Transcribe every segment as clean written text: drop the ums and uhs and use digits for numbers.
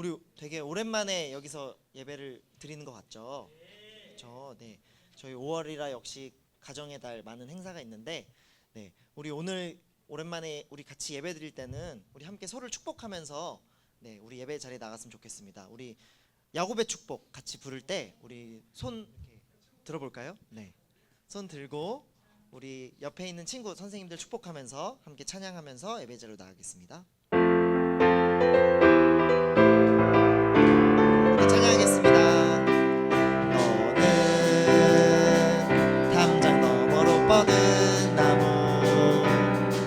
우리 되게 오랜만에 여기서 예배를 드리는 것 같죠? 네. 저희 5월이라 역시 가정의 달 많은 행사가 있는데, 네. 우리 오늘 오랜만에 우리 같이 예배 드릴 때는 우리 함께 서로를 축복하면서 네, 우리 예배 자리에 나갔으면 좋겠습니다. 우리 야곱의 축복 같이 부를 때 우리 손 이렇게 들어볼까요? 네. 손 들고 우리 옆에 있는 친구 선생님들 축복하면서 함께 찬양하면서 예배 자리로 나가겠습니다. 찬양하겠습니다. 너는 담장 너머로 뻗은 나무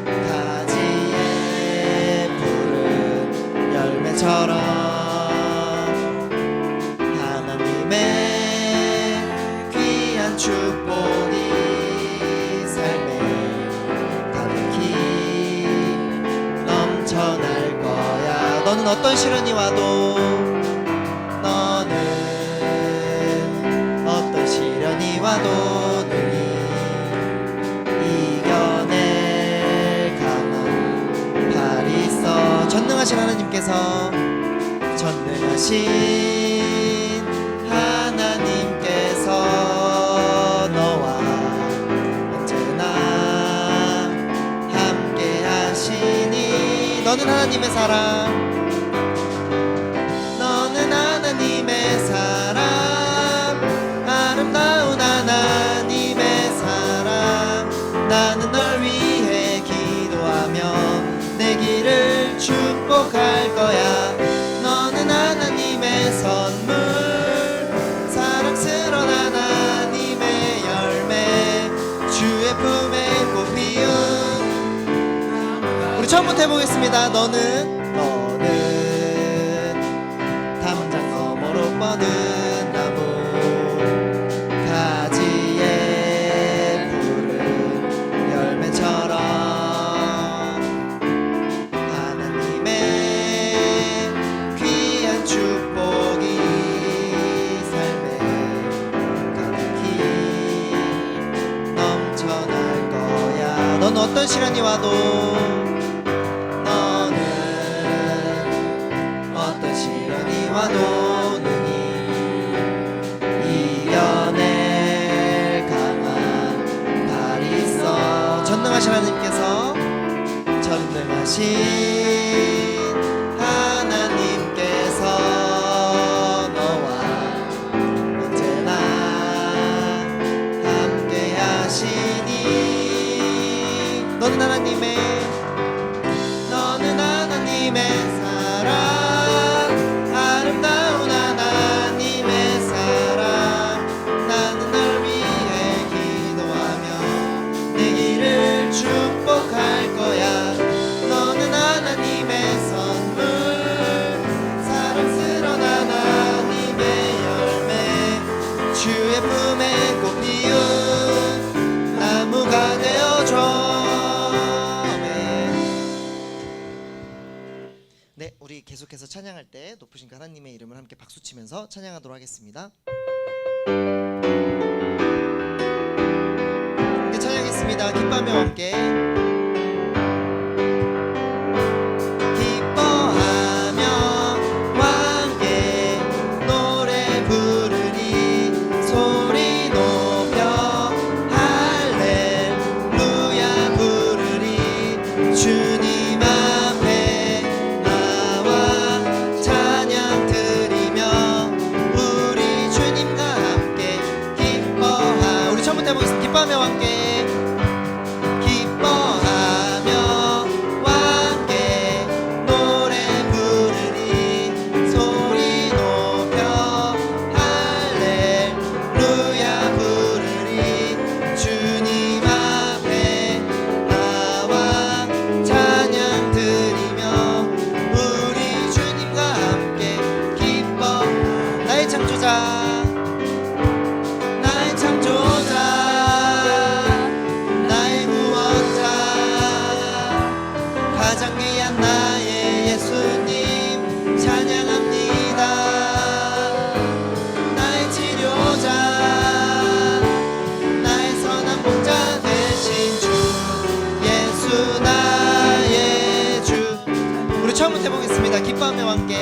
가지에 푸른 열매처럼 하나님의 귀한 축복이 삶에 가득히 넘쳐날 거야. 너는 어떤 시련이 와도 와도 능히 이겨낼 강한 팔이 있어. 전능하신 하나님께서 전능하신 하나님께서 너와 언제나 함께 하시니 너는 하나님의 사랑 너는 하나님의 사랑 아름다운 하나님의 사랑 나는 널 위해 기도하며 내 길을 축복할 거야. 너는 하나님의 선물 사랑스러운 하나님의 열매 주의 품에 꽃 피운 우리 처음부터 해보겠습니다. 너는 담장 너머로 뻗은 어떤 시련이 와도 너는 어떤 시련이 와도 능히 이겨낼 강한 팔이 있어. 전능하신 하나님께서 전능하신 하나님께서 너와 언제나 함께 하시니 너는 하나님의 사랑 아름다운 하나님의 사랑 나는 널 위해 기도하며 내 길을 축복할 거야. 너는 하나님의 선물 사랑스러운 하나님의 열매 주의 품에 꽃 피운 나무가 되어줘. 네, 우리 계속해서 찬양할 때 높으신 그 하나님의 이름을 함께 박수치면서 찬양하도록 하겠습니다. 함께 찬양하겠습니다. 기뻐하며 함께 기뻐하며 함께 노래 부르리 소리 높여 할렐루야 부르리 주님 앞에 나와 찬양 드리며 우리 주님과 함께 기뻐. 나의 창조자 가장 귀한 나의 예수님 찬양합니다. 나의 치료자 나의 선한 목자 되신 주 예수 나의 주. 우리 처음부터 해보겠습니다. 기뻐하며 함께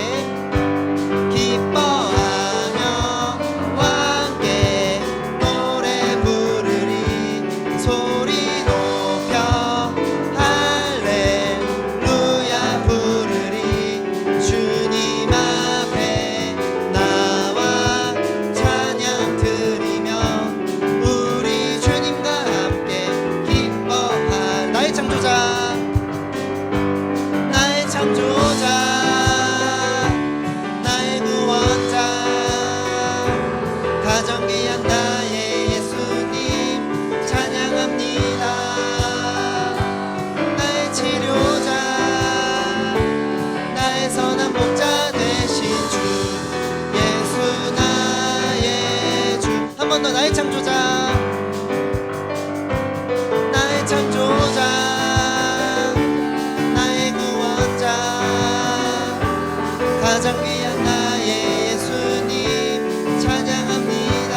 번 더 나의 창조자, 나의 창조자, 나의 구원자, 가장 귀한 나의 예수님 찬양합니다.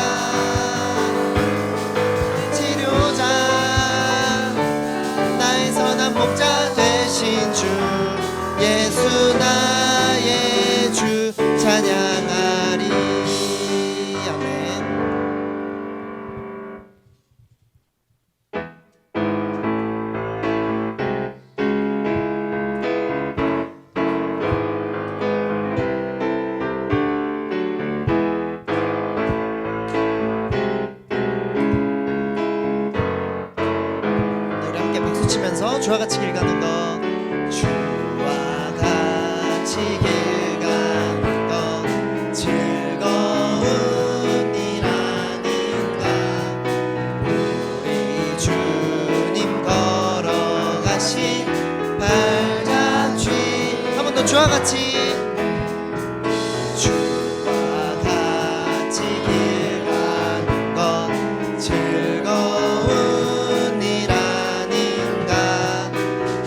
치료자, 나의 선한 목자 되신 주 예수 나의 주 찬양하리. 아멘. 우리 함께 박수 치면서 주와 같이 길 가는 것, 주와 같이 길 가는 것 즐거운 일 아닌가. 우리 주님 걸어가신 발자취. 한 번 더 주와 같이, 주와 같이 길 가는 것 즐거운 일 아닌가.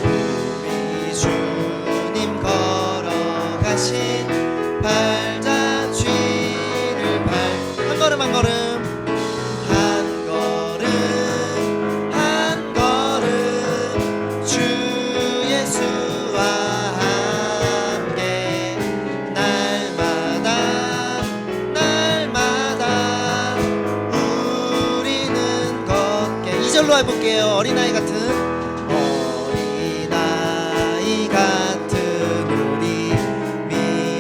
우리 주님 걸어가신 발자취를 한 걸음 한 걸음, 한 걸음 한 걸음 주 예수와 함께 날마다 날마다 우리는 걷게. 2절로 해볼게요. 어린아이 같은, 어린아이 같은 우리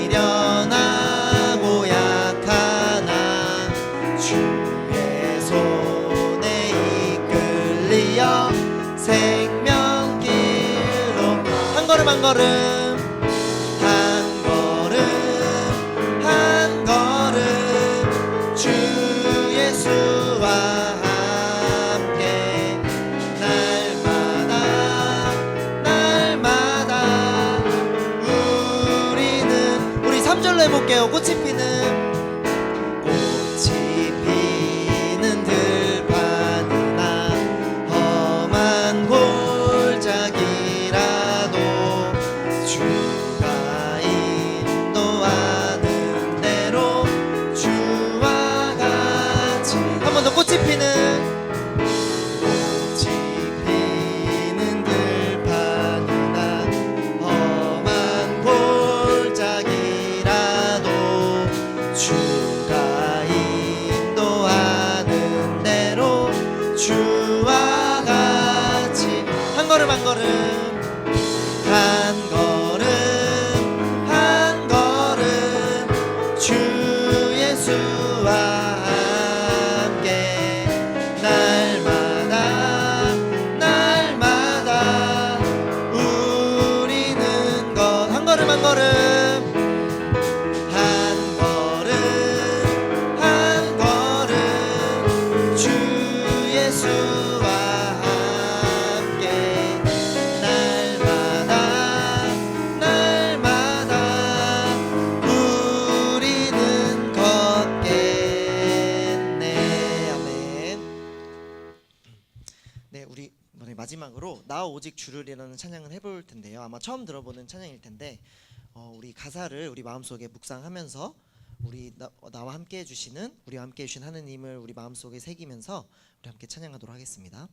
미련하고 약하나 주의 손에 이끌리어 생명길로. 한 걸음 한 걸음, 한 걸음 한 걸음 주 예수와 함께 날마다 날마다 우리는. 우리 3절로 해볼게요. 꽃이 피는, 꽃이 피는 들판이나 험한 골짜기라도 주가 인도하는 대로 주와 같이. 한 번 더. 꽃이 피는, 꽃이 피는 들판이나 험한 골짜기라도 주가 인도하는 대로 주와 같이. 한 걸음 한 걸음, 한 걸음 한 걸음 주 예수와 함께 날마다 날마다 우리는 것. 한 걸음 한 걸음, 한 걸음 한 걸음 주 예수와 함께 날마다 날마다 우리는 걷겠네. 아멘. 네, 우리 이번에 마지막으로 나 오직 주를이라는 찬양을 해볼 텐데요. 아마 처음 들어보는 찬양일 텐데 우리 가사를 우리 마음속에 묵상하면서 나와 함께 해주시는, 우리와 함께 해주신 하느님을 우리 마음속에 새기면서 우리 함께 찬양하도록 하겠습니다.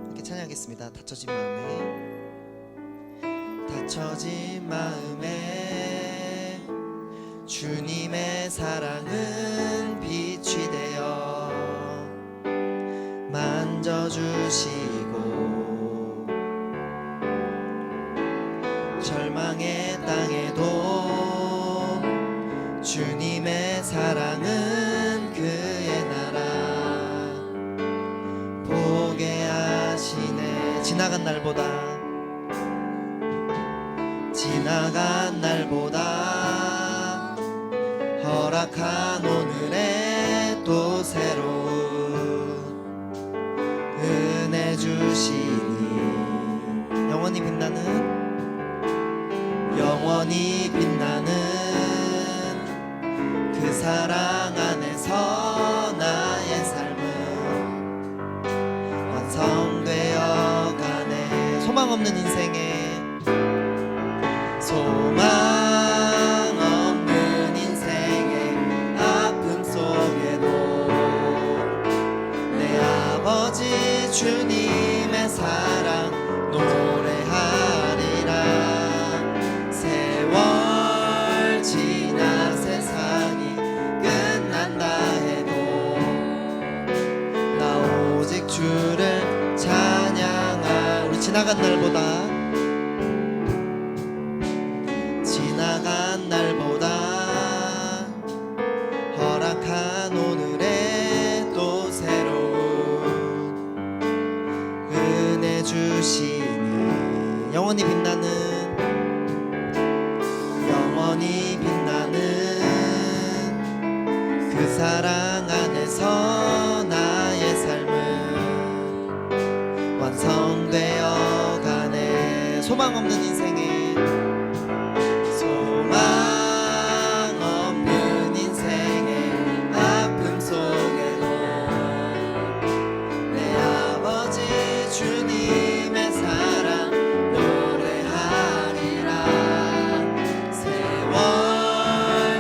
이렇게 찬양하겠습니다. 닫혀진 마음에 주님의 사랑은 빛이 되어 만져주시고, 절망의 땅에도 주님의 사랑은 그의 나라 보게 하시네. 지나간 날보다 허락한 오늘의 또 새로운 은혜 주시니 영원히 빛나는 그 사랑 안에서 나의 삶은 완성되어 가네. 소망 없는 인생의 아픔 속에도 내 아버지 주님의 사랑 노래하리라. 세월 지나 세상이 끝난다 해도 나 오직 주를 찬양할. 우리 지나간 날보다 허락한 오늘에 또 새로운 은혜 주시니 영원히 빛나는 그 사랑 안에서 나의 삶은 완성되어 가네. 소망 없는 인생의 아픔 속에도 내 아버지 주님의 사랑 노래하리라. 세월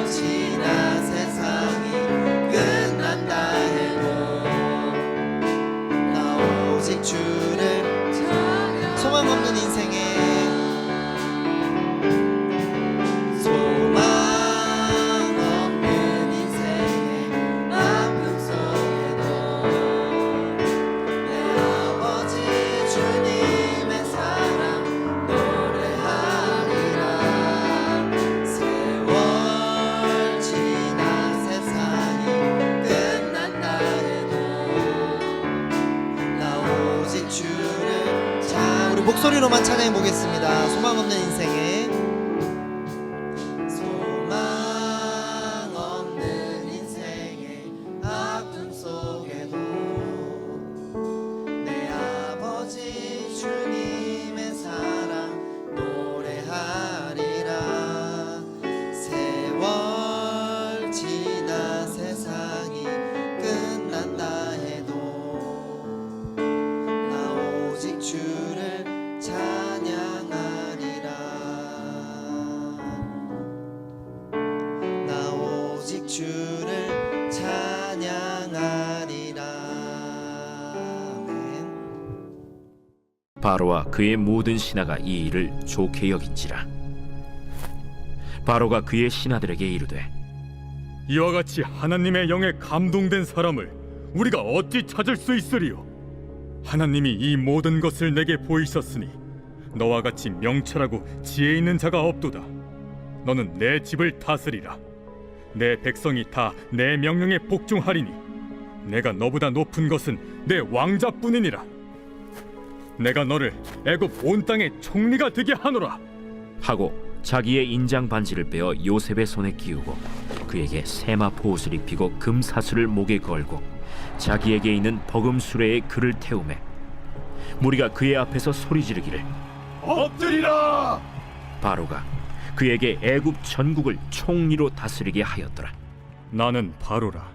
지나 세상이 끝난다 해도 나 오직 주를 찬양. 소망 없는 인생의 목소리로만 찬양해 보겠습니다. 소망 없는 인생의 아픔 속에도 내 아버지 주님의 사랑 노래하리라. 세월 지나 세상이 끝난다 해도 나 오직 주를 찬양하리라. 나 오직 주를 찬양하리라. 아멘. 바로와 그의 모든 신하가 이 일을 좋게 여긴지라. 바로가 그의 신하들에게 이르되 이와 같이 하나님의 영에 감동된 사람을 우리가 어찌 찾을 수 있으리요? 하나님이 이 모든 것을 내게 보이셨으니 너와 같이 명철하고 지혜 있는 자가 없도다. 너는 내 집을 다스리라. 내 백성이 다 내 명령에 복종하리니 내가 너보다 높은 것은 내 왕자뿐이니라. 내가 너를 애굽 온 땅의 총리가 되게 하노라 하고 자기의 인장 반지를 빼어 요셉의 손에 끼우고 그에게 세마포 옷을 입히고 금사슬을 목에 걸고 자기에게 있는 버금 수레에 그를 태우매 무리가 그의 앞에서 소리 지르기를 엎드리라. 바로가 그에게 애굽 전국을 총리로 다스리게 하였더라. 나는 바로라.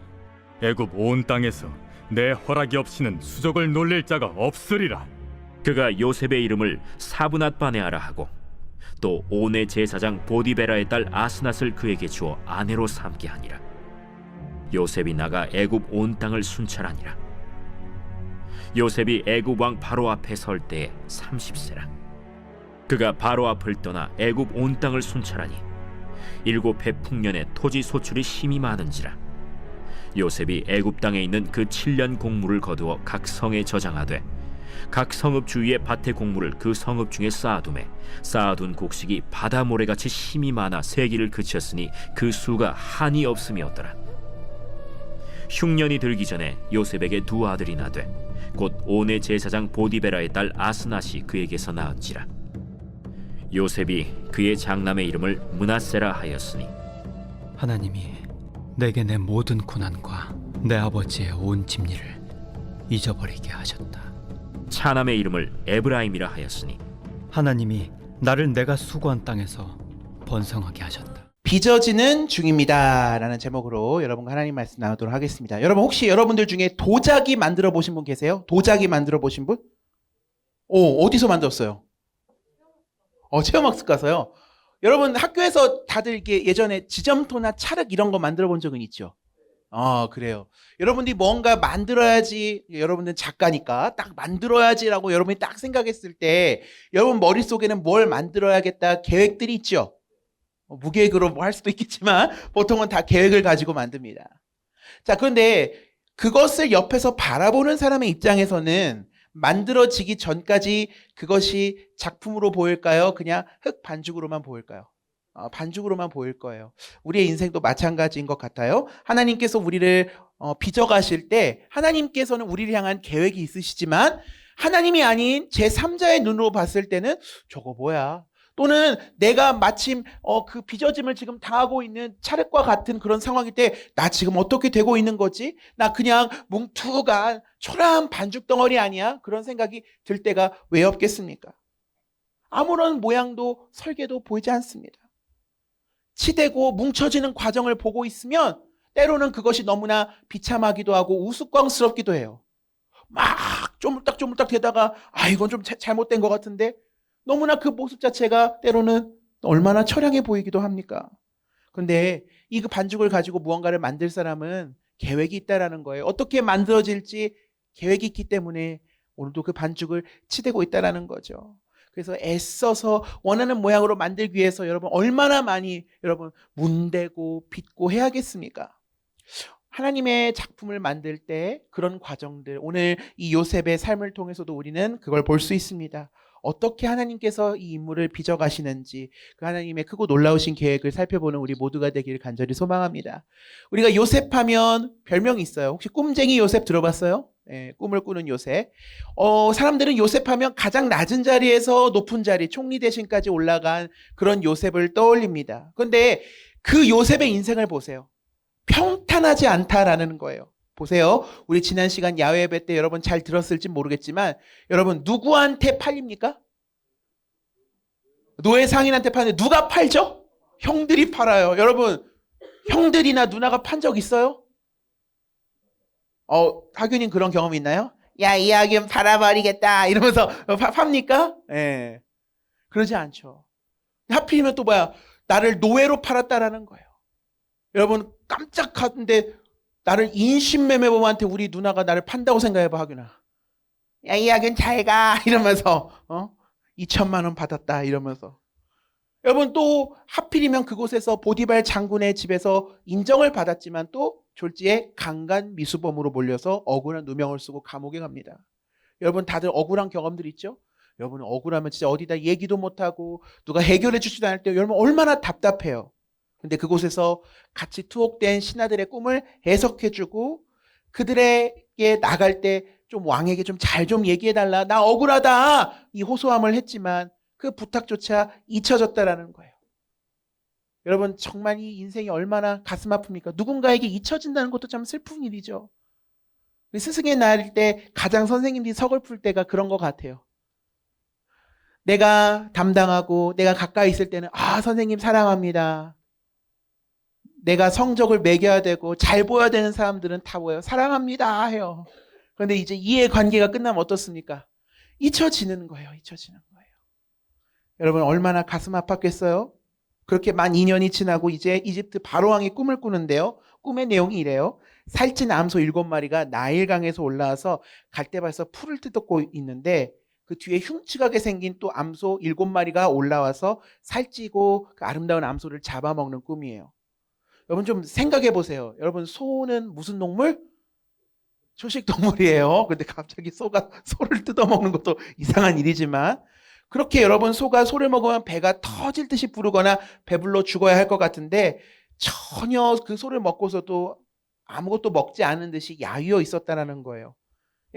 애굽 온 땅에서 내 허락이 없이는 수족을 놀릴 자가 없으리라. 그가 요셉의 이름을 사브낫바네아라 하고 또 온의 제사장 보디베라의 딸 아스낫을 그에게 주어 아내로 삼게 하니라. 요셉이 나가 애굽 온 땅을 순찰하니라. 요셉이 애굽 왕 바로 앞에 설 때에 30세라. 그가 바로 앞을 떠나 애굽 온 땅을 순찰하니 7해 풍년에 토지 소출이 심히 많은지라. 요셉이 애굽 땅에 있는 그 7년 곡물을 거두어 각 성에 저장하되 각 성읍 주위의 밭의 곡물을 그 성읍 중에 쌓아두매 쌓아둔 곡식이 바다 모래같이 심히 많아 세기를 그쳤으니 그 수가 한이 없음이었더라. 흉년이 들기 전에 요셉에게 두 아들이 나되 곧 온의 제사장 보디베라의 딸 아스낫이 그에게서 낳은지라. 요셉이 그의 장남의 이름을 므낫세라 하였으니 하나님이 내게 내 모든 고난과 내 아버지의 온 집리를 잊어버리게 하셨다. 차남의 이름을 에브라임이라 하였으니 하나님이 나를 내가 수고한 땅에서 번성하게 하셨다. 빚어지는 중입니다 라는 제목으로 여러분과 하나님 말씀 나누도록 하겠습니다. 여러분 혹시 여러분들 중에 도자기 만들어 보신 분 계세요? 도자기 만들어 보신 분? 어디서 만들었어요? 체험학습 가서요. 여러분 학교에서 다들 이게 예전에 지점토나 찰흙 이런 거 만들어 본 적은 있죠? 그래요. 여러분들이 뭔가 만들어야지, 여러분들은 작가니까 딱 만들어야지라고 여러분이 딱 생각했을 때 여러분 머릿속에는 뭘 만들어야겠다 계획들이 있죠? 무계획으로 뭐 할 수도 있겠지만 보통은 다 계획을 가지고 만듭니다. 자, 그런데 그것을 옆에서 바라보는 사람의 입장에서는 만들어지기 전까지 그것이 작품으로 보일까요? 그냥 흙 반죽으로만 보일까요? 반죽으로만 보일 거예요. 우리의 인생도 마찬가지인 것 같아요. 하나님께서 우리를 빚어가실 때 하나님께서는 우리를 향한 계획이 있으시지만 하나님이 아닌 제3자의 눈으로 봤을 때는 저거 뭐야? 또는 내가 마침 그 빚어짐을 지금 당하고 있는 찰흙과 같은 그런 상황일 때 나 지금 어떻게 되고 있는 거지? 나 그냥 뭉툭한 초라한 반죽 덩어리 아니야? 그런 생각이 들 때가 왜 없겠습니까? 아무런 모양도 설계도 보이지 않습니다. 치대고 뭉쳐지는 과정을 보고 있으면 때로는 그것이 너무나 비참하기도 하고 우스꽝스럽기도 해요. 막 쪼물딱쪼물딱 되다가 이건 좀 잘못된 것 같은데 너무나 그 모습 자체가 때로는 얼마나 처량해 보이기도 합니까? 근데 이 그 반죽을 가지고 무언가를 만들 사람은 계획이 있다라는 거예요. 어떻게 만들어질지 계획이 있기 때문에 오늘도 그 반죽을 치대고 있다라는 거죠. 그래서 애써서 원하는 모양으로 만들기 위해서 여러분 얼마나 많이 여러분 문대고 빚고 해야겠습니까? 하나님의 작품을 만들 때 그런 과정들, 오늘 이 요셉의 삶을 통해서도 우리는 그걸 볼 수 있습니다. 어떻게 하나님께서 이 인물을 빚어가시는지 그 하나님의 크고 놀라우신 계획을 살펴보는 우리 모두가 되기를 간절히 소망합니다. 우리가 요셉하면 별명이 있어요. 혹시 꿈쟁이 요셉 들어봤어요? 네, 꿈을 꾸는 요셉. 사람들은 요셉하면 가장 낮은 자리에서 높은 자리, 총리 대신까지 올라간 그런 요셉을 떠올립니다. 그런데 그 요셉의 인생을 보세요. 평탄하지 않다라는 거예요. 보세요. 우리 지난 시간 야외 예배 때 여러분 잘 들었을지 모르겠지만 여러분 누구한테 팔립니까? 노예 상인한테 파는데 누가 팔죠? 형들이 팔아요. 여러분 형들이나 누나가 판 적 있어요? 하균님 그런 경험 있나요? 야, 이 하균 팔아버리겠다 이러면서 팝니까? 예. 그러지 않죠. 하필이면 또 뭐야? 나를 노예로 팔았다라는 거예요. 여러분 깜짝한데 나를 인신매매범한테 우리 누나가 나를 판다고 생각해봐, 하균아. 야, 이 하균 잘 가 이러면서 2천만 원 받았다 이러면서. 여러분 또 하필이면 그곳에서 보디발 장군의 집에서 인정을 받았지만 또 졸지에 강간 미수범으로 몰려서 억울한 누명을 쓰고 감옥에 갑니다. 여러분 다들 억울한 경험들 있죠? 여러분 억울하면 진짜 어디다 얘기도 못하고 누가 해결해 주지도 않을 때 여러분 얼마나 답답해요. 근데 그곳에서 같이 투옥된 신하들의 꿈을 해석해주고 그들에게 나갈 때 좀 왕에게 좀 잘 좀 얘기해달라. 나 억울하다. 이 호소함을 했지만 그 부탁조차 잊혀졌다라는 거예요. 여러분 정말 이 인생이 얼마나 가슴 아픕니까? 누군가에게 잊혀진다는 것도 참 슬픈 일이죠. 스승의 날일 때 가장 선생님들이 서글플 때가 그런 것 같아요. 내가 담당하고 내가 가까이 있을 때는 선생님 사랑합니다. 내가 성적을 매겨야 되고 잘 보여야 되는 사람들은 다 뭐예요? 사랑합니다 해요. 그런데 이제 이해관계가 끝나면 어떻습니까? 잊혀지는 거예요. 잊혀지는 거예요. 여러분 얼마나 가슴 아팠겠어요? 그렇게 만 2년이 지나고 이제 이집트 바로왕이 꿈을 꾸는데요. 꿈의 내용이 이래요. 살찐 암소 7마리가 나일강에서 올라와서 갈대밭에서 풀을 뜯고 있는데 그 뒤에 흉측하게 생긴 또 암소 7마리가 올라와서 살찌고 그 아름다운 암소를 잡아먹는 꿈이에요. 여러분 좀 생각해 보세요. 여러분 소는 무슨 동물? 초식 동물이에요. 근데 갑자기 소가 소를 뜯어먹는 것도 이상한 일이지만 그렇게 여러분 소가 소를 먹으면 배가 터질 듯이 부르거나 배불러 죽어야 할 것 같은데 전혀 그 소를 먹고서도 아무것도 먹지 않은 듯이 야위어 있었다는 거예요.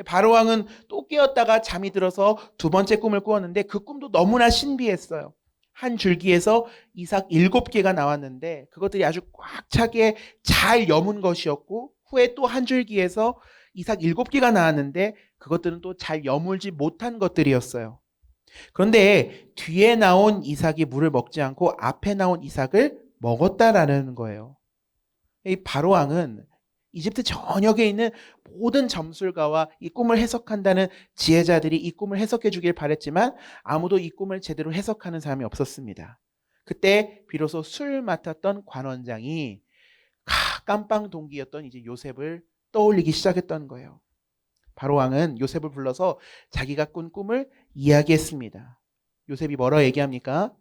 바로왕은 또 깨었다가 잠이 들어서 두 번째 꿈을 꾸었는데 그 꿈도 너무나 신비했어요. 한 줄기에서 이삭 7개가 나왔는데 그것들이 아주 꽉 차게 잘 여문 것이었고 후에 또 한 줄기에서 이삭 7개가 나왔는데 그것들은 또 잘 여물지 못한 것들이었어요. 그런데 뒤에 나온 이삭이 물을 먹지 않고 앞에 나온 이삭을 먹었다라는 거예요. 이 바로왕은 이집트 전역에 있는 모든 점술가와 이 꿈을 해석한다는 지혜자들이 이 꿈을 해석해 주길 바랬지만 아무도 이 꿈을 제대로 해석하는 사람이 없었습니다. 그때 비로소 술 맡았던 관원장이 깜빵 동기였던 이제 요셉을 떠올리기 시작했던 거예요. 바로왕은 요셉을 불러서 자기가 꾼 꿈을 이야기했습니다. 요셉이 뭐라고 얘기합니까?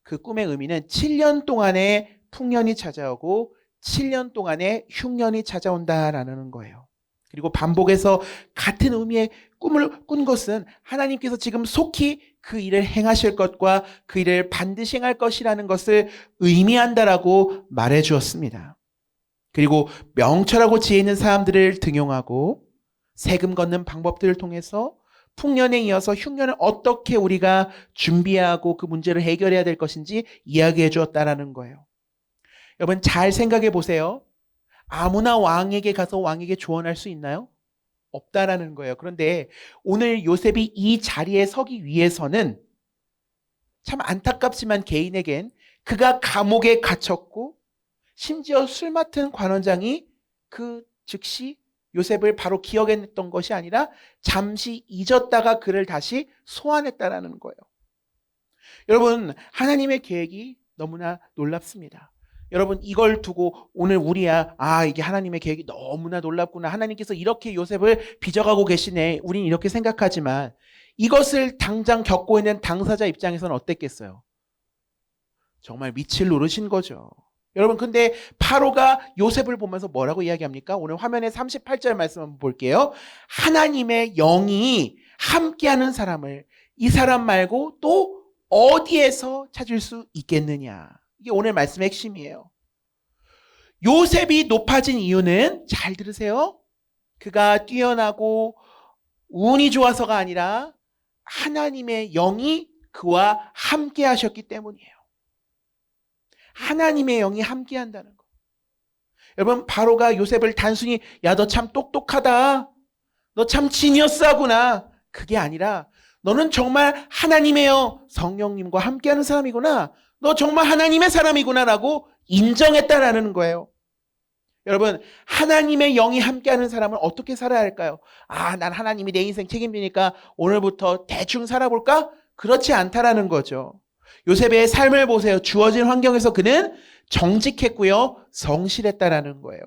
그 꿈의 의미는 7년 동안의 풍년이 찾아오고 7년 동안의 흉년이 찾아온다라는 거예요. 그리고 반복해서 같은 의미의 꿈을 꾼 것은 하나님께서 지금 속히 그 일을 행하실 것과 그 일을 반드시 행할 것이라는 것을 의미한다라고 말해 주었습니다. 그리고 명철하고 지혜 있는 사람들을 등용하고 세금 걷는 방법들을 통해서 풍년에 이어서 흉년을 어떻게 우리가 준비하고 그 문제를 해결해야 될 것인지 이야기해 주었다라는 거예요. 여러분 잘 생각해 보세요. 아무나 왕에게 가서 왕에게 조언할 수 있나요? 없다라는 거예요. 그런데 오늘 요셉이 이 자리에 서기 위해서는 참 안타깝지만 개인에겐 그가 감옥에 갇혔고 심지어 술 맡은 관원장이 그 즉시 요셉을 바로 기억해냈던 것이 아니라 잠시 잊었다가 그를 다시 소환했다라는 거예요. 여러분 하나님의 계획이 너무나 놀랍습니다. 여러분 이걸 두고 오늘 우리야 이게 하나님의 계획이 너무나 놀랍구나. 하나님께서 이렇게 요셉을 빚어가고 계시네. 우린 이렇게 생각하지만 이것을 당장 겪고 있는 당사자 입장에서는 어땠겠어요? 정말 밑을 노르신 거죠. 여러분 근데 파로가 요셉을 보면서 뭐라고 이야기합니까? 오늘 화면에 38절 말씀 한번 볼게요. 하나님의 영이 함께하는 사람을 이 사람 말고 또 어디에서 찾을 수 있겠느냐. 이게 오늘 말씀의 핵심이에요. 요셉이 높아진 이유는 잘 들으세요. 그가 뛰어나고 운이 좋아서가 아니라 하나님의 영이 그와 함께 하셨기 때문이에요. 하나님의 영이 함께 한다는 거. 여러분 바로가 요셉을 단순히 야 너 참 똑똑하다. 너 참 지니어스하구나. 그게 아니라 너는 정말 하나님의 영 성령님과 함께하는 사람이구나. 너 정말 하나님의 사람이구나라고 인정했다라는 거예요. 여러분 하나님의 영이 함께하는 사람은 어떻게 살아야 할까요? 난 하나님이 내 인생 책임지니까 오늘부터 대충 살아볼까? 그렇지 않다라는 거죠. 요셉의 삶을 보세요. 주어진 환경에서 그는 정직했고요. 성실했다라는 거예요.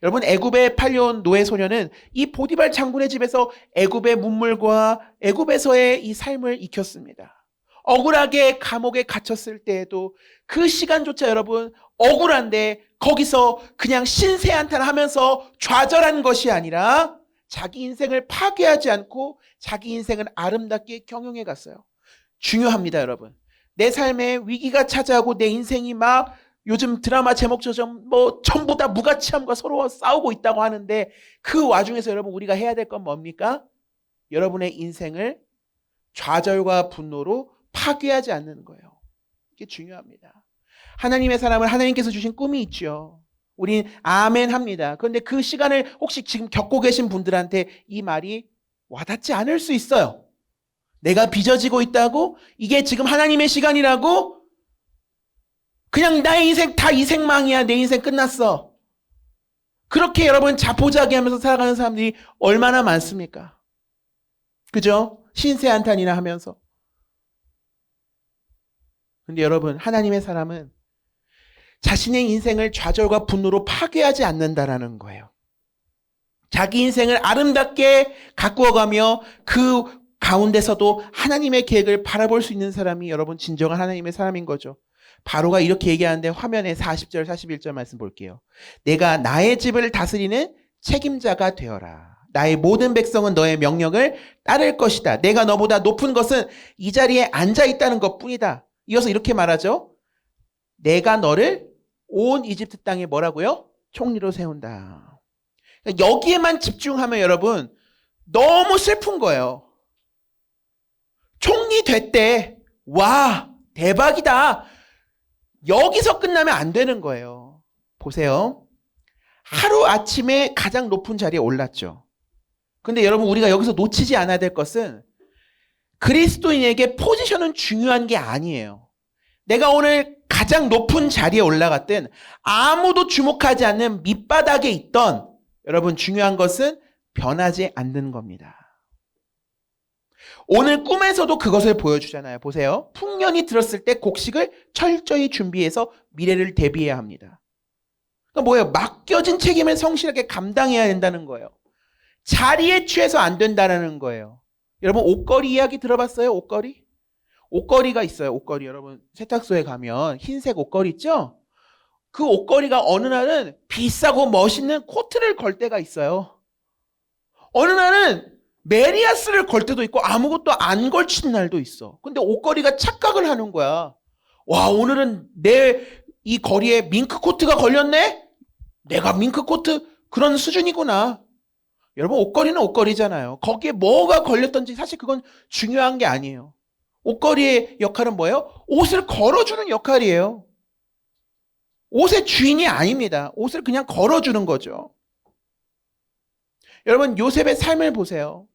여러분 애굽에 팔려온 노예 소녀는 이 보디발 장군의 집에서 애굽의 문물과 애굽에서의 이 삶을 익혔습니다. 억울하게 감옥에 갇혔을 때에도 그 시간조차 여러분 억울한데 거기서 그냥 신세한탄하면서 좌절한 것이 아니라 자기 인생을 파괴하지 않고 자기 인생을 아름답게 경영해 갔어요. 중요합니다, 여러분. 내 삶에 위기가 찾아오고 내 인생이 막 요즘 드라마 제목처럼 전부 다 무가치함과 서로 싸우고 있다고 하는데 그 와중에서 여러분 우리가 해야 될 건 뭡니까? 여러분의 인생을 좌절과 분노로 파괴하지 않는 거예요. 이게 중요합니다. 하나님의 사람은 하나님께서 주신 꿈이 있죠. 우린 아멘 합니다. 그런데 그 시간을 혹시 지금 겪고 계신 분들한테 이 말이 와닿지 않을 수 있어요. 내가 빚어지고 있다고? 이게 지금 하나님의 시간이라고? 그냥 나의 인생 다 이생망이야. 내 인생 끝났어. 그렇게 여러분 자포자기하면서 살아가는 사람들이 얼마나 많습니까? 그죠? 신세한탄이나 하면서. 근데 여러분 하나님의 사람은 자신의 인생을 좌절과 분노로 파괴하지 않는다라는 거예요. 자기 인생을 아름답게 가꾸어가며 그 가운데서도 하나님의 계획을 바라볼 수 있는 사람이 여러분 진정한 하나님의 사람인 거죠. 바로가 이렇게 얘기하는데 화면에 40절 41절 말씀 볼게요. 내가 나의 집을 다스리는 책임자가 되어라. 나의 모든 백성은 너의 명령을 따를 것이다. 내가 너보다 높은 것은 이 자리에 앉아 있다는 것뿐이다. 이어서 이렇게 말하죠. 내가 너를 온 이집트 땅에 뭐라고요? 총리로 세운다. 여기에만 집중하면 여러분 너무 슬픈 거예요. 총리 됐대. 와, 대박이다. 여기서 끝나면 안 되는 거예요. 보세요. 하루 아침에 가장 높은 자리에 올랐죠. 근데 여러분 우리가 여기서 놓치지 않아야 될 것은 그리스도인에게 포지션은 중요한 게 아니에요. 내가 오늘 가장 높은 자리에 올라갔든 아무도 주목하지 않는 밑바닥에 있던 여러분 중요한 것은 변하지 않는 겁니다. 오늘 꿈에서도 그것을 보여주잖아요. 보세요. 풍년이 들었을 때 곡식을 철저히 준비해서 미래를 대비해야 합니다. 그러니까 뭐예요? 맡겨진 책임을 성실하게 감당해야 된다는 거예요. 자리에 취해서 안 된다는 거예요. 여러분 옷걸이 이야기 들어봤어요? 옷걸이? 옷걸이가 있어요. 옷걸이. 여러분 세탁소에 가면 흰색 옷걸이 있죠? 그 옷걸이가 어느 날은 비싸고 멋있는 코트를 걸 때가 있어요. 어느 날은 메리아스를 걸 때도 있고 아무것도 안 걸친 날도 있어. 근데 옷걸이가 착각을 하는 거야. 와, 오늘은 내 이 거리에 밍크 코트가 걸렸네? 내가 밍크 코트 그런 수준이구나. 여러분 옷걸이는 옷걸이잖아요. 거기에 뭐가 걸렸던지 사실 그건 중요한 게 아니에요. 옷걸이의 역할은 뭐예요? 옷을 걸어주는 역할이에요. 옷의 주인이 아닙니다. 옷을 그냥 걸어주는 거죠. 여러분 요셉의 삶을 보세요.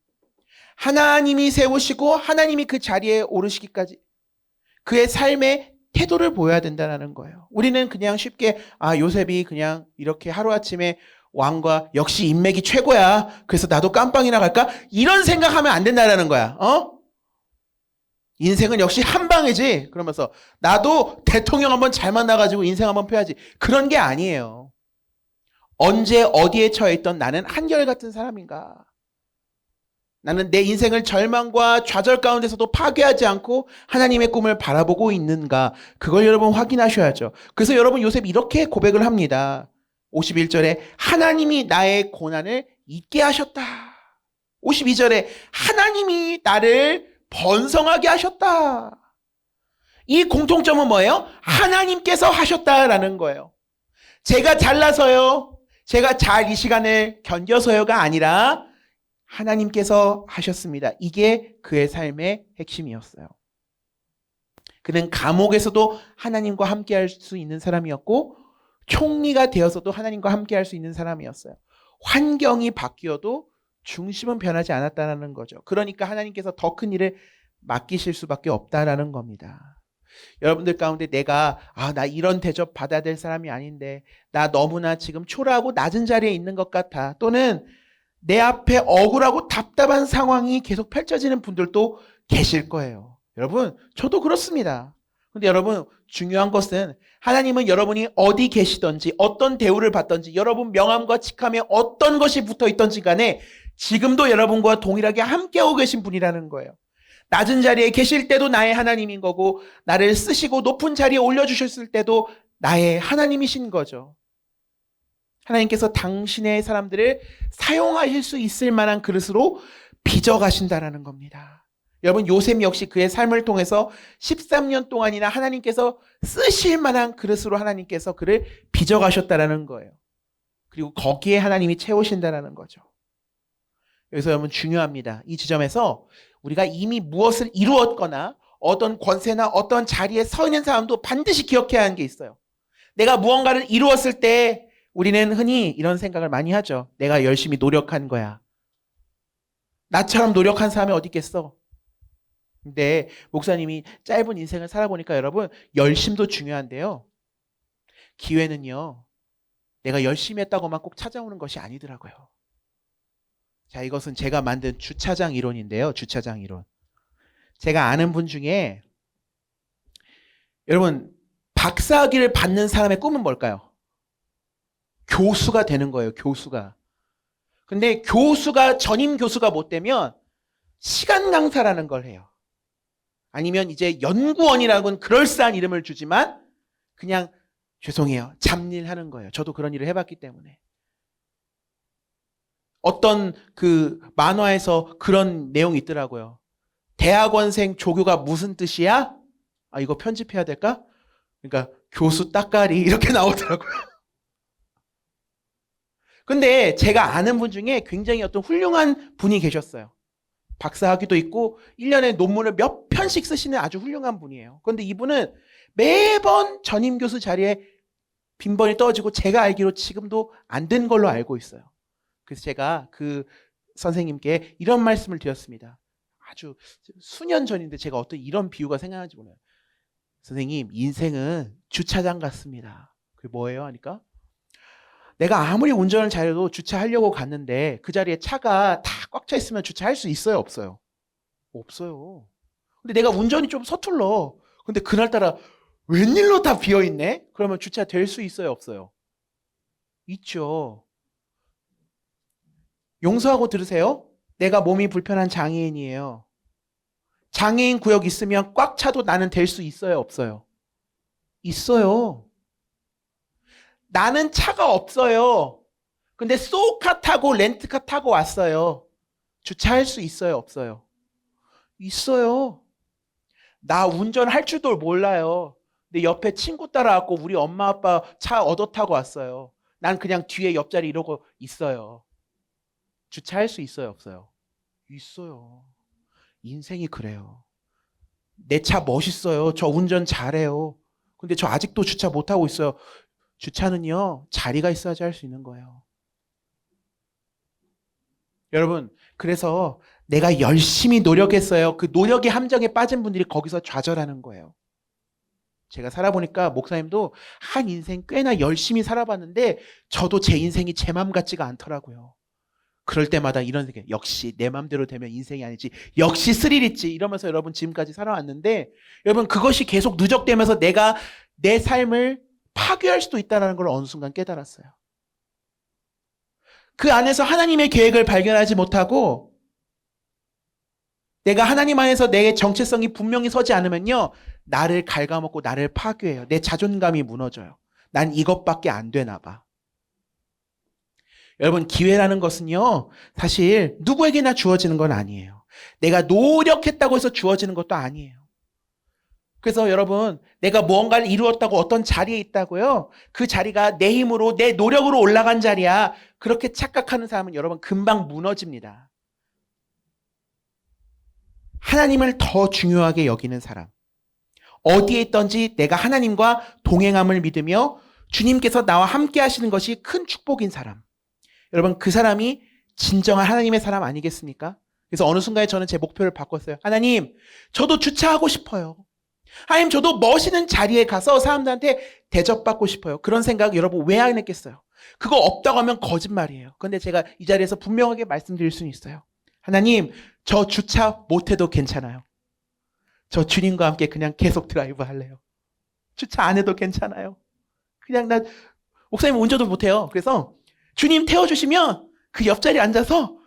하나님이 세우시고 하나님이 그 자리에 오르시기까지 그의 삶의 태도를 보여야 된다는 거예요. 우리는 그냥 쉽게 요셉이 그냥 이렇게 하루아침에 왕과 역시 인맥이 최고야. 그래서 나도 깜빵이나 갈까? 이런 생각하면 안 된다는 거야. 인생은 역시 한 방이지. 그러면서 나도 대통령 한번 잘 만나가지고 인생 한번 펴야지. 그런 게 아니에요. 언제 어디에 처해 있던 나는 한결같은 사람인가? 나는 내 인생을 절망과 좌절 가운데서도 파괴하지 않고 하나님의 꿈을 바라보고 있는가? 그걸 여러분 확인하셔야죠. 그래서 여러분 요셉이 이렇게 고백을 합니다. 51절에 하나님이 나의 고난을 잊게 하셨다. 52절에 하나님이 나를 번성하게 하셨다. 이 공통점은 뭐예요? 하나님께서 하셨다라는 거예요. 제가 잘나서요. 제가 잘 이 시간을 견뎌서요가 아니라 하나님께서 하셨습니다. 이게 그의 삶의 핵심이었어요. 그는 감옥에서도 하나님과 함께 할 수 있는 사람이었고 총리가 되어서도 하나님과 함께 할 수 있는 사람이었어요. 환경이 바뀌어도 중심은 변하지 않았다는 거죠. 그러니까 하나님께서 더 큰 일을 맡기실 수밖에 없다라는 겁니다. 여러분들 가운데 내가 나 이런 대접 받아야 될 사람이 아닌데 나 너무나 지금 초라하고 낮은 자리에 있는 것 같아. 또는 내 앞에 억울하고 답답한 상황이 계속 펼쳐지는 분들도 계실 거예요. 여러분 저도 그렇습니다. 근데 여러분 중요한 것은 하나님은 여러분이 어디 계시든지 어떤 대우를 받든지 여러분 명함과 직함에 어떤 것이 붙어 있든지 간에 지금도 여러분과 동일하게 함께하고 계신 분이라는 거예요. 낮은 자리에 계실 때도 나의 하나님인 거고 나를 쓰시고 높은 자리에 올려주셨을 때도 나의 하나님이신 거죠. 하나님께서 당신의 사람들을 사용하실 수 있을 만한 그릇으로 빚어가신다라는 겁니다. 여러분 요셉 역시 그의 삶을 통해서 13년 동안이나 하나님께서 쓰실 만한 그릇으로 하나님께서 그를 빚어가셨다라는 거예요. 그리고 거기에 하나님이 채우신다라는 거죠. 여기서 여러분 중요합니다. 이 지점에서 우리가 이미 무엇을 이루었거나 어떤 권세나 어떤 자리에 서 있는 사람도 반드시 기억해야 하는 게 있어요. 내가 무언가를 이루었을 때 우리는 흔히 이런 생각을 많이 하죠. 내가 열심히 노력한 거야. 나처럼 노력한 사람이 어디 있겠어? 근데 목사님이 짧은 인생을 살아보니까 여러분 열심도 중요한데요. 기회는요. 내가 열심히 했다고만 꼭 찾아오는 것이 아니더라고요. 자, 이것은 제가 만든 주차장 이론인데요. 주차장 이론. 제가 아는 분 중에 여러분 박사학위를 받는 사람의 꿈은 뭘까요? 교수가 되는 거예요. 교수가. 근데 교수가 전임 교수가 못 되면 시간 강사라는 걸 해요. 아니면 이제 연구원이라고는 그럴싸한 이름을 주지만 그냥 죄송해요. 잡일하는 거예요. 저도 그런 일을 해봤기 때문에. 어떤 그 만화에서 그런 내용이 있더라고요. 대학원생 조교가 무슨 뜻이야? 이거 편집해야 될까? 그러니까 교수 따까리 이렇게 나오더라고요. 근데 제가 아는 분 중에 굉장히 어떤 훌륭한 분이 계셨어요. 박사학위도 있고 1년에 논문을 몇 편씩 쓰시는 아주 훌륭한 분이에요. 그런데 이분은 매번 전임 교수 자리에 빈번히 떨어지고 제가 알기로 지금도 안 된 걸로 알고 있어요. 그래서 제가 그 선생님께 이런 말씀을 드렸습니다. 아주 수년 전인데 제가 어떤 이런 비유가 생각나는지 몰라요. 선생님, 인생은 주차장 같습니다. 그게 뭐예요? 하니까 내가 아무리 운전을 잘해도 주차하려고 갔는데 그 자리에 차가 다 꽉 차 있으면 주차할 수 있어요? 없어요? 없어요. 근데 내가 운전이 좀 서툴러. 근데 그날따라 웬일로 다 비어있네? 그러면 주차 될 수 있어요? 없어요? 있죠. 용서하고 들으세요. 내가 몸이 불편한 장애인이에요. 장애인 구역 있으면 꽉 차도 나는 될 수 있어요? 없어요? 있어요. 나는 차가 없어요. 근데 소카 타고 렌트카 타고 왔어요. 주차할 수 있어요? 없어요? 있어요. 나 운전할 줄도 몰라요. 근데 옆에 친구 따라왔고 우리 엄마 아빠 차 얻어 타고 왔어요. 난 그냥 뒤에 옆자리 이러고 있어요. 주차할 수 있어요? 없어요? 있어요. 인생이 그래요. 내 차 멋있어요. 저 운전 잘해요. 근데 저 아직도 주차 못하고 있어요. 주차는요, 자리가 있어야지 할 수 있는 거예요. 여러분, 그래서 내가 열심히 노력했어요. 그 노력의 함정에 빠진 분들이 거기서 좌절하는 거예요. 제가 살아보니까 목사님도 한 인생 꽤나 열심히 살아봤는데 저도 제 인생이 제 맘 같지가 않더라고요. 그럴 때마다 이런 생각, 역시 내 맘대로 되면 인생이 아니지, 역시 스릴 있지, 이러면서 여러분 지금까지 살아왔는데, 여러분 그것이 계속 누적되면서 내가 내 삶을 파괴할 수도 있다는 걸 어느 순간 깨달았어요. 그 안에서 하나님의 계획을 발견하지 못하고 내가 하나님 안에서 내 정체성이 분명히 서지 않으면요, 나를 갉아먹고 나를 파괴해요. 내 자존감이 무너져요. 난 이것밖에 안 되나 봐. 여러분, 기회라는 것은요, 사실 누구에게나 주어지는 건 아니에요. 내가 노력했다고 해서 주어지는 것도 아니에요. 그래서 여러분, 내가 무언가를 이루었다고 어떤 자리에 있다고요, 그 자리가 내 힘으로 내 노력으로 올라간 자리야, 그렇게 착각하는 사람은 여러분 금방 무너집니다. 하나님을 더 중요하게 여기는 사람, 어디에 있든지 내가 하나님과 동행함을 믿으며 주님께서 나와 함께 하시는 것이 큰 축복인 사람, 여러분 그 사람이 진정한 하나님의 사람 아니겠습니까? 그래서 어느 순간에 저는 제 목표를 바꿨어요. 하나님, 저도 주차하고 싶어요. 하나님, 저도 멋있는 자리에 가서 사람들한테 대접받고 싶어요. 그런 생각 여러분 왜 안 했겠어요? 그거 없다고 하면 거짓말이에요. 그런데 제가 이 자리에서 분명하게 말씀드릴 수는 있어요. 하나님, 저 주차 못해도 괜찮아요. 저 주님과 함께 그냥 계속 드라이브 할래요. 주차 안 해도 괜찮아요. 그냥 나 목사님 운전도 못해요. 그래서 주님 태워주시면 그 옆자리에 앉아서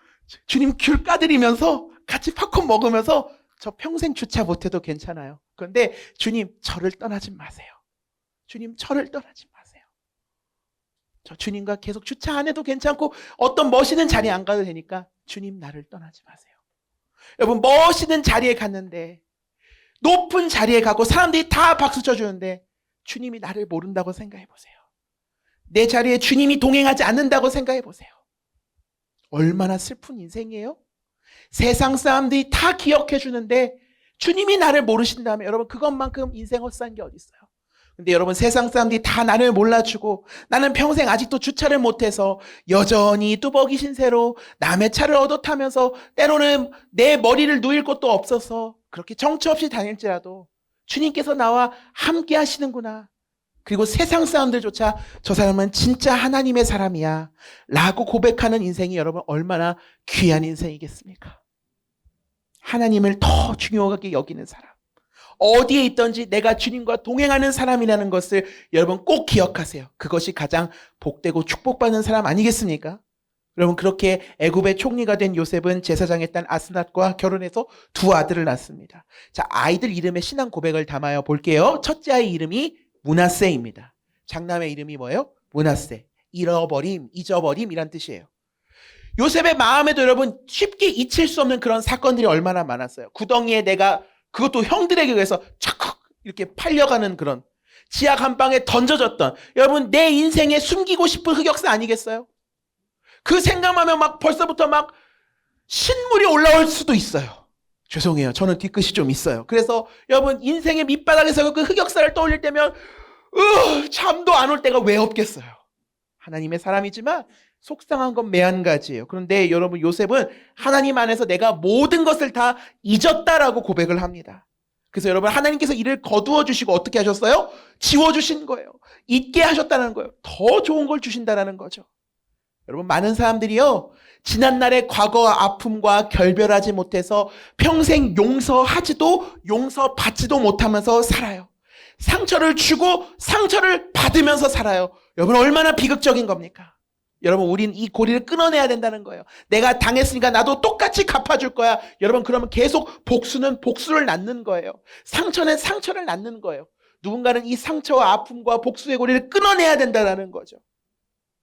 주님 귤 까드리면서 같이 팝콘 먹으면서 저 평생 주차 못해도 괜찮아요. 그런데 주님 저를 떠나지 마세요. 주님 저를 떠나지 마세요. 저 주님과 계속 주차 안 해도 괜찮고 어떤 멋있는 자리에 안 가도 되니까 주님 나를 떠나지 마세요. 여러분, 멋있는 자리에 갔는데, 높은 자리에 가고 사람들이 다 박수 쳐주는데 주님이 나를 모른다고 생각해 보세요. 내 자리에 주님이 동행하지 않는다고 생각해 보세요. 얼마나 슬픈 인생이에요? 세상 사람들이 다 기억해 주는데 주님이 나를 모르신다면 여러분 그것만큼 인생 헛산 게 어디 있어요? 근데 여러분 세상 사람들이 다 나를 몰라주고 나는 평생 아직도 주차를 못해서 여전히 뚜벅이 신세로 남의 차를 얻어 타면서 때로는 내 머리를 누일 곳도 없어서 그렇게 정처 없이 다닐지라도 주님께서 나와 함께 하시는구나. 그리고 세상 사람들조차 저 사람은 진짜 하나님의 사람이야 라고 고백하는 인생이 여러분 얼마나 귀한 인생이겠습니까? 하나님을 더 중요하게 여기는 사람, 어디에 있든지 내가 주님과 동행하는 사람이라는 것을 여러분 꼭 기억하세요. 그것이 가장 복되고 축복받는 사람 아니겠습니까? 여러분 그렇게 애굽의 총리가 된 요셉은 제사장의 딸 아스낫과 결혼해서 두 아들을 낳습니다. 자, 아이들 이름에 신앙 고백을 담아요 볼게요. 첫째 아이 이름이 므낫세입니다. 장남의 이름이 뭐예요? 므낫세. 잃어버림, 잊어버림이란 뜻이에요. 요셉의 마음에도 여러분 쉽게 잊힐 수 없는 그런 사건들이 얼마나 많았어요. 구덩이에 내가 그것도 형들에게 의해서 착 이렇게 팔려가는 그런 지하 감방에 던져졌던 여러분 내 인생에 숨기고 싶은 흑역사 아니겠어요? 그 생각하면 막 벌써부터 막 신물이 올라올 수도 있어요. 죄송해요. 저는 뒤끝이 좀 있어요. 그래서 여러분 인생의 밑바닥에서 그 흑역사를 떠올릴 때면 잠도 안 올 때가 왜 없겠어요. 하나님의 사람이지만 속상한 건 매한가지예요. 그런데 여러분 요셉은 하나님 안에서 내가 모든 것을 다 잊었다라고 고백을 합니다. 그래서 여러분 하나님께서 이를 거두어 주시고 어떻게 하셨어요? 지워주신 거예요. 잊게 하셨다는 거예요. 더 좋은 걸 주신다는 거죠. 여러분 많은 사람들이요. 지난날의 과거 아픔과 결별하지 못해서 평생 용서하지도 용서받지도 못하면서 살아요. 상처를 주고 상처를 받으면서 살아요. 여러분 얼마나 비극적인 겁니까? 여러분 우린 이 고리를 끊어내야 된다는 거예요. 내가 당했으니까 나도 똑같이 갚아줄 거야. 여러분 그러면 계속 복수는 복수를 낳는 거예요. 상처는 상처를 낳는 거예요. 누군가는 이 상처와 아픔과 복수의 고리를 끊어내야 된다는 거죠.